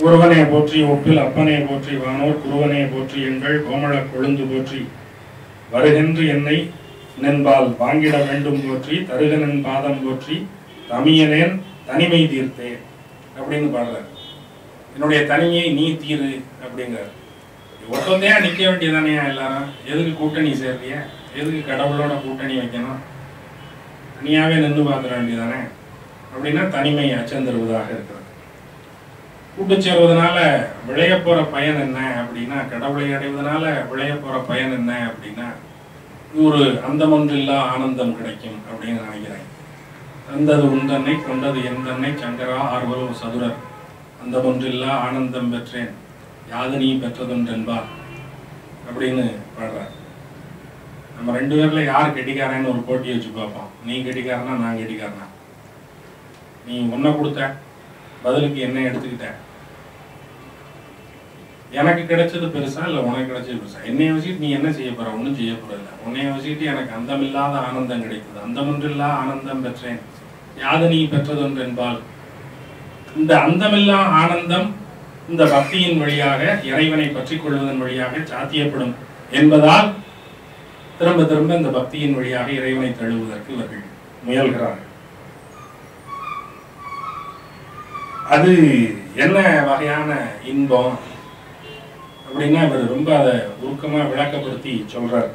ஒருவனை போற்றி ஒப்பில் அப்பனை போற்றி வானோர் குருவனை போற்றி எங்கள் கோமள கொழுந்து போற்றி வருகென்று என்னை நென்பால் வாங்கிட வேண்டும் போற்றி தருகனன் பாதம் போற்றி தமியனேன் தனிமை தீர்த்தேன் அப்படின்னு பாடுறாரு. என்னுடைய தனிமையை நீ தீரு அப்படிங்கிறார். ஒருத்தந்தையா நிக்க வேண்டியதானே எல்லாரும்? எதுக்கு கூட்டணி சேர்றிய? எதுக்கு கடவுளோட கூட்டணி வைக்கணும்? தனியாவே நின்று பார்த்துட வேண்டியதானே அப்படின்னா தனிமை அச்சம் தருவதாக இருக்கிறது. கூட்டு சேருவதனால விளைய போற பயன் என்ன அப்படின்னா, கடவுளை அடைவதனால விளைய போற பயன் என்ன அப்படின்னா, ஒரு அந்தமொன்றில்லா ஆனந்தம் கிடைக்கும் அப்படின்னு நினைக்கிறேன். தந்தது உந்தன்னை கொண்டது என் தன்னை சங்கரா ஆர்வலோ சதுரர் அந்தமொன்றில்லா ஆனந்தம் பெற்றேன் யாது நீ பெற்றதுன்றென்பார் அப்படின்னு பாடுறார். நம்ம ரெண்டு பேர்ல யார் கெட்டிக்காரன்னு ஒரு போட்டி வச்சு பார்ப்போம். நீ கெட்டிக்காரனா நான் கெட்டிக்காரனா? நீ உன்னை கொடுத்த பதிலுக்கு என்ன எடுத்துக்கிட்ட? எனக்கு கிடைச்சது பெருசா இல்ல உனக்கு கிடைச்சது பெருசா? என்னைய வச்சுட்டு நீ என்ன செய்ய போற? ஒன்னும் செய்ய போறதில்ல. உன்னைய வச்சுக்கிட்டு எனக்கு அந்தமில்லாத ஆனந்தம் கிடைத்தது, அந்தமொன்றில்லா ஆனந்தம் பெற்றேன் யாது நீ பெற்றதொன்று என்பால். இந்த அந்தமில்லா ஆனந்தம் இந்த பக்தியின் வழியாக இறைவனை பற்றி கொள்வதன் வழியாக சாத்தியப்படும் என்பதால் திரும்ப திரும்ப இந்த பக்தியின் வழியாக இறைவனை தழுவுவதற்கு இவர்கள் முயல்கிறார்கள். அது என்ன வகையான இன்பம் அப்படின்னா இவர் ரொம்ப அதை உருக்கமா விளக்கப்படுத்தி சொல்றார்.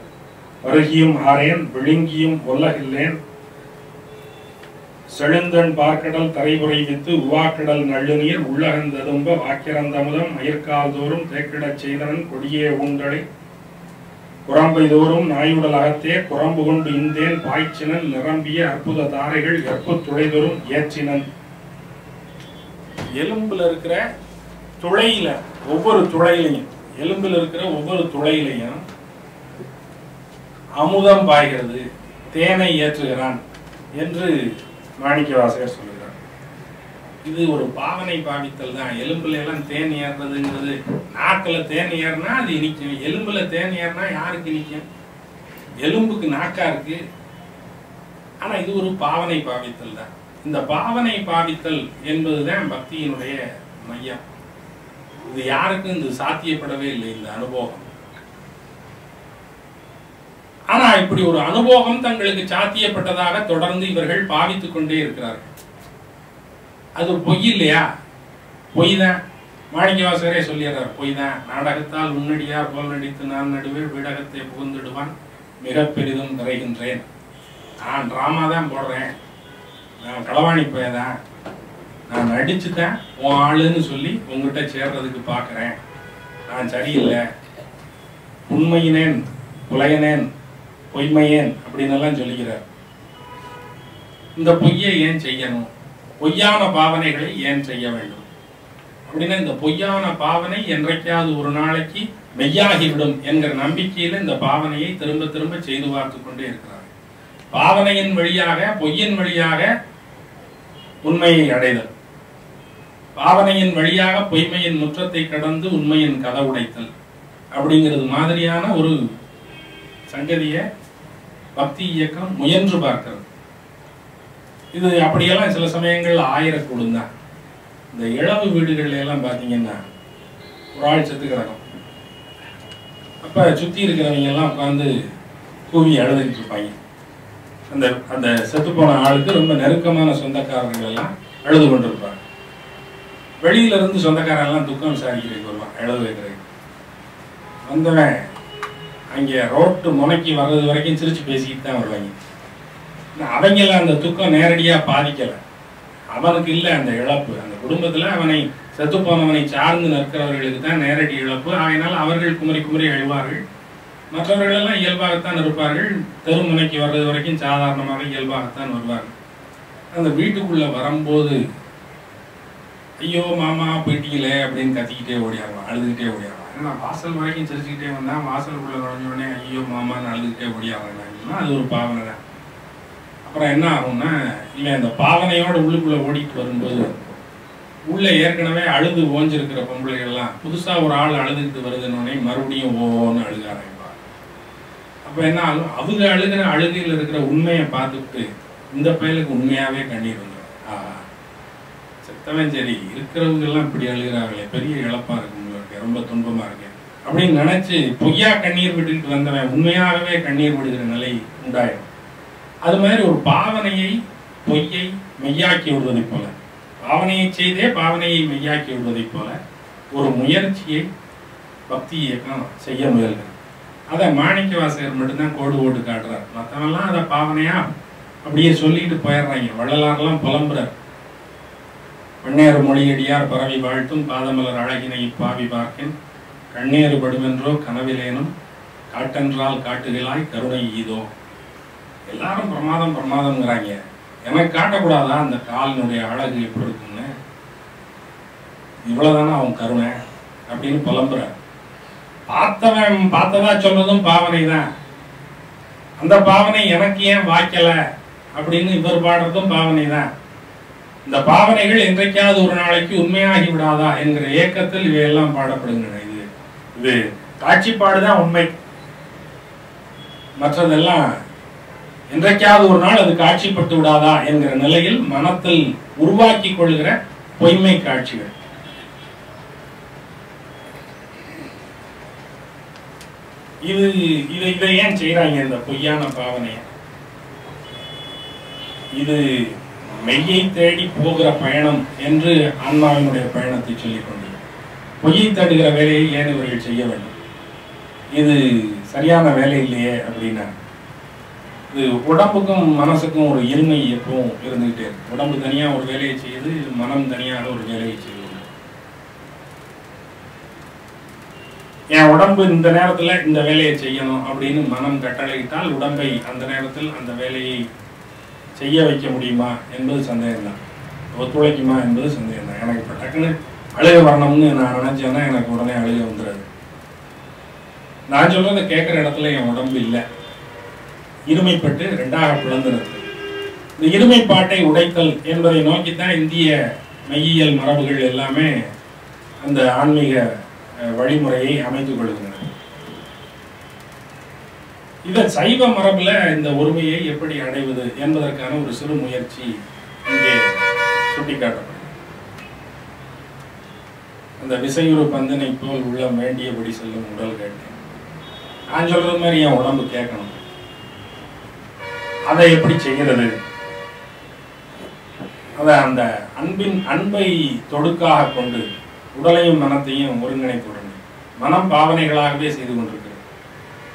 பருகியும் ஆறேன் விழுங்கியும் ஒல்லகில்லேன் செழுந்தன் பார்க்கடல் தரைபுரை வித்து உவாக்கடல் நள்ளுநீர் உள்ளகந்ததும்ப வாக்கிரந்தமுதம் மயிர்கால் தோறும் தேக்கிடச் செய்தனன் கொடியே ஊண்டலை குரம்பை தோறும் நாயுடல் அகத்தே குரம்பு கொண்டு இந்தேன் பாய்ச்சினன் நிரம்பிய அற்புத தாரைகள் எற்பு துளைதோறும் ஏற்றினன். எலும்புல இருக்கிற துளையில ஒவ்வொரு துளையிலையும் எலும்புல இருக்கிற ஒவ்வொரு துளையிலையும் அமுதம் பாய்கிறது, தேனை ஏற்றுகிறான் என்று மாணிக்கவாசகர் சொல்லுகிறார். இது ஒரு பாவனை பாவித்தல் தான். எலும்புல எல்லாம் தேன் ஏறுறதுங்கிறது, நாக்குல தேன் ஏறினா அது இனிக்கும், எலும்புல தேன் ஏறினா யாருக்கு இனிக்கும்? எலும்புக்கு நாக்கா இருக்கு. ஆனா இது ஒரு பாவனை பாவித்தல் தான். இந்த பாவனை பாவித்தல் என்பதுதான் பக்தியினுடைய மையம். இது யாருக்கும் இது சாத்தியப்படவே இல்லை, இந்த அனுபவம். ஆனா இப்படி ஒரு அனுபவம் தங்களுக்கு சாத்தியப்பட்டதாக தொடர்ந்து இவர்கள் பாவித்துக் கொண்டே இருக்கிறார்கள். அது பொய் இல்லையா? பொய் தான். மாணிக்கவாசகரே சொல்லிடுறார், பொய் தான். நாடகத்தால் உன்னடியார் போல் நடித்து நான் நடுவில் வீடகத்தை புகுந்துடுவான் மிக பெரிதும் கரைகின்றேன். நான் டிராமா தான் போடுறேன், நான் களவாணி போயதான், நான் நடிச்சுதான் உன் ஆளுன்னு சொல்லி உங்ககிட்ட சேர்றதுக்கு பாக்குறேன், நான் சரியில்லை, உண்மையினேன் புலையனேன் பொய்மையேன் அப்படின்னு எல்லாம் சொல்லிக்கிறார். இந்த பொய்யை ஏன் செய்யணும்? பொய்யான பாவனைகளை ஏன் செய்ய வேண்டும் அப்படின்னா, இந்த பொய்யான பாவனை என்றைக்காவது ஒரு நாளைக்கு மெய்யாகிவிடும் என்கிற நம்பிக்கையில இந்த பாவனையை திரும்ப திரும்ப செய்து பார்த்து கொண்டே இருக்கிறார். பாவனையின் வழியாக, பொய்யின் வழியாக உண்மையை அடைதல், பாவனையின் வழியாக பொய்மையின் முற்றத்தை கடந்து உண்மையின் கதவுடைத்தல் அப்படிங்கிறது மாதிரியான ஒரு சங்கதியை பக்தி இயக்கம் முயன்று பார்க்கிறது. இது அப்படியெல்லாம் சில சமயங்கள்ல ஆயிரக்கூடும் தான். இந்த இழவு வீடுகள்ல எல்லாம் பாத்தீங்கன்னா ஒரு ஆள் செத்து கிடக்கும். அப்ப சுத்தி இருக்கிறவங்க எல்லாம் உட்கார்ந்து கூவி அழுதுகிட்டு இருப்பாங்க. அந்த அந்த செத்து போன ஆளுக்கு ரொம்ப நெருக்கமான சொந்தக்காரர்கள் எல்லாம் அழுது கொண்டிருப்பாங்க. வெளியில இருந்து சொந்தக்காரன் எல்லாம் துக்கம் விசாரிக்கிறதுக்கு வருவான், அழுது வைக்கிறதுக்கு. வந்தவன் அங்கே ரோட்டு முனைக்கு வர்றது வரைக்கும் சிரிச்சு பேசிக்கிட்டு தான் வருவாங்க. அவங்கெல்லாம் அந்த துக்கம் நேரடியா பாதிக்கல, அவனுக்கு இல்லை அந்த இழப்பு. அந்த குடும்பத்துல அவனை செத்து போனவனை சார்ந்து நிற்கிறவர்களுக்கு தான் நேரடி இழப்பு. அதனால் அவர்கள் குமரி குமரி அழுவார்கள். மற்றவர்கள் எல்லாம் இயல்பாகத்தான் இருப்பார்கள். தெருமுனைக்கு வர்றது வரைக்கும் சாதாரணமாக இயல்பாகத்தான் வருவார்கள். அந்த வீட்டுக்குள்ள வரும்போது ஐயோ மாமா போயிட்டீங்களே அப்படின்னு கத்திக்கிட்டே ஓடியாருவான், அழுதுகிட்டே ஓடியாருவான். நான் வாசல் வரைக்கும் சிரிச்சுக்கிட்டே வந்தேன், வாசலுக்குள்ள நுழைஞ்ச உடனே ஐயோ மாமான்னு அழுதுகிட்டே ஓடியாருன்னா அது ஒரு பாவனை தான். அப்புறம் என்ன ஆகும்னா, இல்லை அந்த பாவனையோட உள்ளுக்குள்ள ஓடிட்டு வரும்போது உள்ள ஏற்கனவே அழுது ஓஞ்சிருக்கிற பொம்பளைகள்லாம் புதுசா ஒரு ஆள் அழுதுகிட்டு வருதுன்னொடனே மறுபடியும் ஓன்னு அழுக ஆரம்பிப்பாங்க. அப்ப என்ன ஆகும், அவங்க அழுகிற அழுகையில் இருக்கிற உண்மையை பார்த்துட்டு இந்த பயலுக்கு உண்மையாவே கண்ணீர் வந்துடும். ஆஹா, செத்தவன் சரி, இருக்கிறவங்க எல்லாம் இப்படி அழுகிறார்களே, பெரிய இழப்பா இருக்கு உங்களுக்கு, ரொம்ப துன்பமா இருக்கு அப்படின்னு நினைச்சு பொய்யா கண்ணீர் விட்டுக்கிட்டு வந்தவன் உண்மையாகவே கண்ணீர் விடுகிற நிலை உண்டாயிடும். அது மாதிரி ஒரு பாவனையை பொய்யை மெய்யாக்கி விடுவதை போல, பாவனையை செய்தே பாவனையை மெய்யாக்கி விடுவதை போல ஒரு முயற்சியை பக்தி இயக்கம் செய்ய முயல்கிறது. அதை மாணிக்கவாசகர் மட்டும்தான் கோடு போட்டு காட்டுறார். மற்றவெல்லாம் அதை பாவனையா அப்படியே சொல்லிட்டு போயிடுறாங்க. வள்ளலாரெல்லாம் புலம்புறார். பெண்ணேறு மொழியடியார் பரவி வாழ்த்தும் பாதமலர் அழகினை இப்பாவி பார்க்கேன், கண்ணேறு படுமென்றோ கனவிலேனும் காட்டென்றால் காட்டுகளாய் கருணை ஈதோ. எல்லாரும் பிரமாதம் பிரமாதம்ங்கிறாங்க, எனக்கு காட்டக்கூடாதா அந்த காலினுடைய அழகு எப்படி இருக்குன்னு? இவ்வளவுதானே அவன் கருணை அப்படின்னு புலம்புற. பார்த்தவன் பார்த்ததா சொல்றதும் பாவனை தான். அந்த பாவனை எனக்கு ஏன் வாய்க்கல அப்படின்னு இவர் பாடுறதும் பாவனை தான். இந்த பாவனைகள் என்றைக்காவது ஒரு நாளைக்கு உண்மையாகி விடாதா என்கிற ஏக்கத்தில் இவையெல்லாம் பாடப்படுகின்றன. இது காட்சிப்பாடுதான் உண்மை. மற்றதெல்லாம் என்றைக்காவது ஒரு நாள் அது காட்சிப்பட்டு விடாதா என்கிற நிலையில் மனத்தில் உருவாக்கி கொள்கிற பொய்மை காட்சிகள். இதை ஏன் செய்யறாங்க இந்த பொய்யான பாவனைய? இது மெய்யை தேடி போகிற பயணம் என்று ஆன்மாவினுடைய பயணத்தை சொல்லிக் கொண்டு பொய்யை தேடுகிற வேலையை ஏன் இவர்கள் செய்ய வேண்டும்? இது சரியான வேலை இல்லையே அப்படின்னா, இது உடம்புக்கும் மனசுக்கும் ஒரு இருமை எப்பவும் இருந்துகிட்டே இருக்கு. உடம்பு தனியா ஒரு வேலையை செய்யுது, மனம் தனியாக ஒரு வேலையை செய்யுது. என் உடம்பு இந்த நேரத்துல இந்த வேலையை செய்யணும் அப்படின்னு மனம் கட்டளையிட்டால் உடம்பை அந்த நேரத்தில் அந்த வேலையை செய்ய வைக்க முடியுமா என்பது சந்தேகம் தான். ஒத்துழைக்குமா என்பது சந்தேகம் தான். எனக்கு இப்போ டக்குன்னு அழுக வரணும்னு நான் நினைச்சேன்னா எனக்கு உடனே அழுக வந்துடாது. நான் சொல்றதை கேட்குற இடத்துல என் உடம்பு இல்லை, இருமைப்பட்டு ரெண்டாக பிளந்துனது. இந்த இருமைப்பாட்டை உடைத்தல் என்பதை நோக்கித்தான் இந்திய மெய்யியல் மரபுகள் எல்லாமே அந்த ஆன்மீக வழிமுறையை அமைத்துக் கொள்கின்றன. இத சைவ மரபுல இந்த ஒருமையை எப்படி அடைவது என்பதற்கான ஒரு சிறு முயற்சி இங்கே சுட்டிக்காட்டப்படும். அந்த விசையுறு பந்தினை போல் உள்ள வேண்டியபடி செல்லும் உடல் கேட்டேன். நான் சொல்றது மாதிரி என் உடம்பு கேட்கணும். அதை எப்படி செய்கிறது? அத அந்த அன்பை தொடுக்காக கொண்டு உடலையும் மனத்தையும் ஒருங்கிணைத்துடன் மனம் பாவனைகளாகவே செய்து கொண்டிருக்கிறது.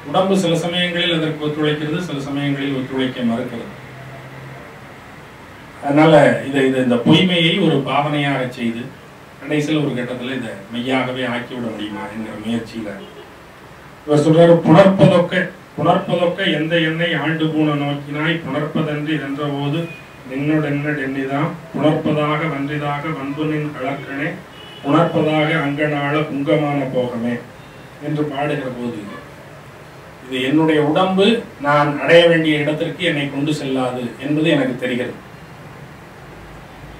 உடம்பு சில சமயங்களில் அதற்கு ஒத்துழைக்கிறது, சில சமயங்களில் ஒத்துழைக்க மறுக்கிறது. அதனால இந்த பொய்மையை ஒரு பாவனையாக செய்து கடைசியில் ஒரு கட்டத்தில் இதை மெய்யாகவே ஆக்கிவிட முடியுமா என்கிற முயற்சியில இவர் சொல்றாரு, புணர்ப்பதொக்க எந்த எண்ணெய் ஆண்டு பூன நோக்கினாய் புணர்ப்பதன்றி என்ற போது நின்னோடென்னிதான் புணர்ப்பதாக வன்றிதாக வன்புனின் கலக்கணே உணர்ப்பதாக அங்கனால புங்கமான போகமே என்று பாடுகிற போது, இது என்னுடைய உடம்பு நான் அடைய வேண்டிய இடத்திற்கு என்னை கொண்டு செல்லாது என்பது எனக்கு தெரிகிறது.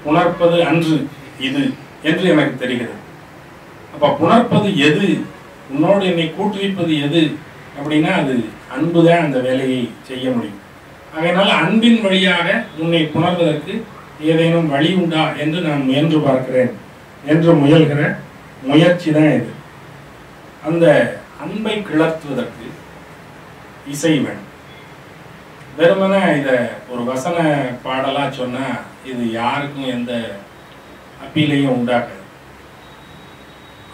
புணர்ப்பது அன்று இது என்று எனக்கு தெரிகிறது. அப்ப புணர்ப்பது எது, உன்னோடு என்னை கூட்டுவிப்பது எது அப்படின்னா அது அன்புதான் அந்த வேலையை செய்ய முடியும். அதனால அன்பின் வழியாக உன்னை புணர்வதற்கு ஏதேனும் வழி உண்டா என்று நான் முயன்று பார்க்கிறேன் என்று முயல்கிற முயற்சி தான் இது. அந்த அன்பை கிளர்த்துவதற்கு இசை வேணும். வெறுமனே இத ஒரு வசன பாடலா சொன்னா இது யாருக்கும் எந்த அப்பீலையும் உண்டாக்காது.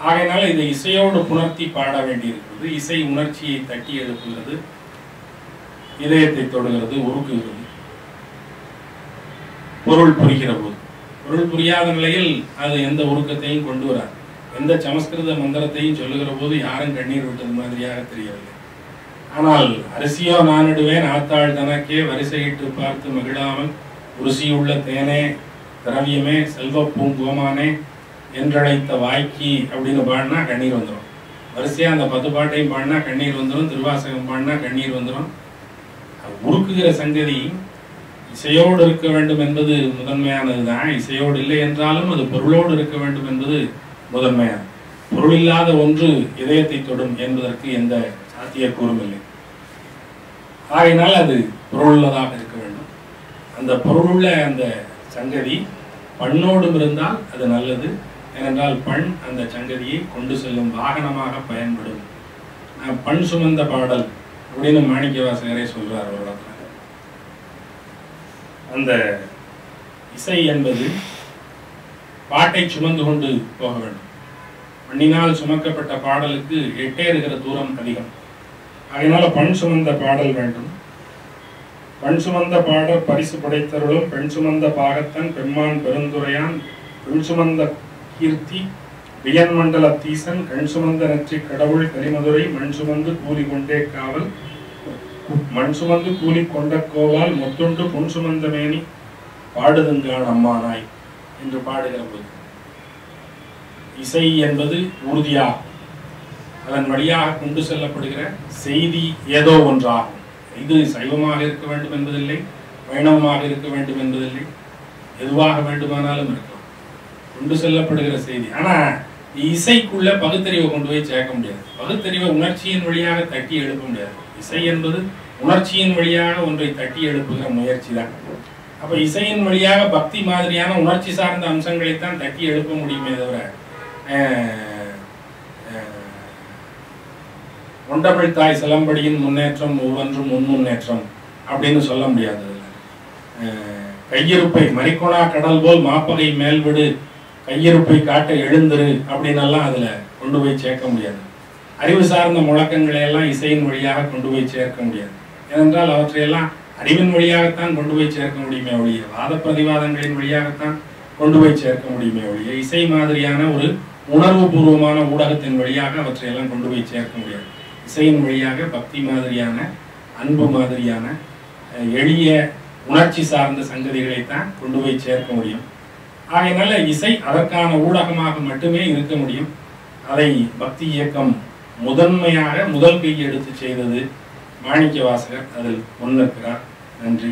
ஆகையினால இதை இசையோடு புணர்த்தி பாட வேண்டியிருக்கிறது. இசை உணர்ச்சியை தட்டி எழுப்புகிறது, இதயத்தை தொடுகிறது, உருக்குகிறது. பொருள் புரிகிற போது, பொருள் புரியாத நிலையில் அது எந்த உருக்கத்தையும் கொண்டு வராது. எந்த சமஸ்கிருத மந்திரத்தையும் சொல்லுகிற போது யாரும் கண்ணீர் விட்டது மாதிரியாக தெரியவில்லை. ஆனால் அரிசியோ நானிடுவேன் ஆத்தாள் தனக்கே வரிசையிட்டு பார்த்து மகிழாமல் உருசியுள்ள தேனே திரவியமே செல்வ பூங்கோமானே என்றழைத்த வாய்க்கி அப்படின்னு பாடினா கண்ணீர் வந்துடும். வரிசையா அந்த 10 பாட்டையும் பாடினா கண்ணீர் வந்துடும். திருவாசகம் பாடினா கண்ணீர் வந்துடும். உருக்குகிற சங்கதி இசையோடு இருக்க வேண்டும் என்பது முதன்மையானதுதான். இசையோடு இல்லை என்றாலும் அது பொருளோடு இருக்க வேண்டும் என்பது முதன்மையானது. பொருள் இல்லாத ஒன்று இதயத்தை தொடும் என்பதற்கு எந்த சாத்தியக்கூறும் இல்லை. ஆகையினால் அது பொருளுள்ளதாக இருக்க வேண்டும். அந்த பொருளுள்ள அந்த சங்கதி பண்ணோடும் இருந்தால் அது நல்லது. ஏனென்றால் பண் அந்த சங்கதியை கொண்டு செல்லும் வாகனமாக பயன்படும். பண் சுமந்த பாடல் அப்படின்னு மாணிக்கவாசகரே சொல்றார் ஒரு இடத்துல. அந்த இசை என்பது பாட்டை சுமந்து கொண்டு போக வேண்டும். பண்ணினால் சுமக்கப்பட்ட பாடலுக்கு எட்டேறுகிற தூரம் அதிகம். அதனால பண் சுமந்த பாடல் வேண்டும். பண் சுமந்த பாடல் பரிசு படைத்தருளும் பெண் சுமந்த பாகத்தன் பெம்மான் பெருந்துரையான் பெண் சுமந்த கீர்த்தி வியன் மண்டல தீசன் கண் சுமந்த நெற்றி கடவுள் கரிமதுரை மண் சுமந்து கூலி கொண்டே காவல் மண் சுமந்து கூலி கொண்ட கோவால் மொத்துண்டு பொன் சுமந்த மேனி பாடுதுங்கான் அம்மானாய் என்று பாடுகிற போது இசை என்பது உறுதியா அதன் வழியாக கொண்டு செல்லப்படுகிற செய்தி ஏதோ ஒன்றாகும். இது சைவமாக இருக்க வேண்டும் என்பதில்லை, வைணவமாக இருக்க வேண்டும் என்பதில்லை, எதுவாக வேண்டுமானாலும் இருக்கலாம் கொண்டு செல்லப்படுகிற செய்தி. ஆனா இசைக்குள்ள பகுத்தறிவை கொண்டு போய் சேர்க்க முடியாது. பகுத்தறிவை உணர்ச்சியின் வழியாக தட்டி எழுப்ப முடியாது. இசை என்பது உணர்ச்சியின் வழியாக ஒன்றை தட்டி எழுப்புகிற முயற்சி தான். அப்ப இசையின் வழியாக பக்தி மாதிரியான உணர்ச்சி சார்ந்த அம்சங்களைத்தான் தட்டி எழுப்ப முடியுமே தவிர ஒன்றமிழ் தாய் சிலம்படியின் முன்னேற்றம் ஒவ்வொன்றும் முன்னேற்றம் அப்படின்னு சொல்ல முடியாது. கையிருப்பை மரிக்கோணா கடல் போல் மாப்பகை மேல்விடு கையிருப்பை காட்ட எழுந்துரு அப்படின்னு எல்லாம் அதுல கொண்டு போய் சேர்க்க முடியாது. அறிவு சார்ந்த முழக்கங்களை எல்லாம் இசையின் வழியாக கொண்டு போய் சேர்க்க முடியாது. ஏனென்றால் அவற்றையெல்லாம் அறிவின் வழியாகத்தான் கொண்டு போய் சேர்க்க முடியுமே ஒழிய, வாத பிரதிவாதங்களின் வழியாகத்தான் கொண்டு போய் சேர்க்க முடியுமே ஒழிய, இசை மாதிரியான ஒரு உணர்வு பூர்வமான ஊடகத்தின் வழியாக அவற்றையெல்லாம் கொண்டு போய் சேர்க்க முடியாது. இசையின் வழியாக பக்தி மாதிரியான, அன்பு மாதிரியான எளிய உணர்ச்சி சார்ந்த சங்கதிகளைத்தான் கொண்டு போய் சேர்க்க முடியும். ஆகையினால இசை அதற்கான ஊடகமாக மட்டுமே இருக்க முடியும். அதை பக்தி இயக்கம் முதன்மையாக முதல் கை எடுத்து செய்தது மாணிக்க வாசகர். அதில் முன்னிற்கிறார். நன்றி.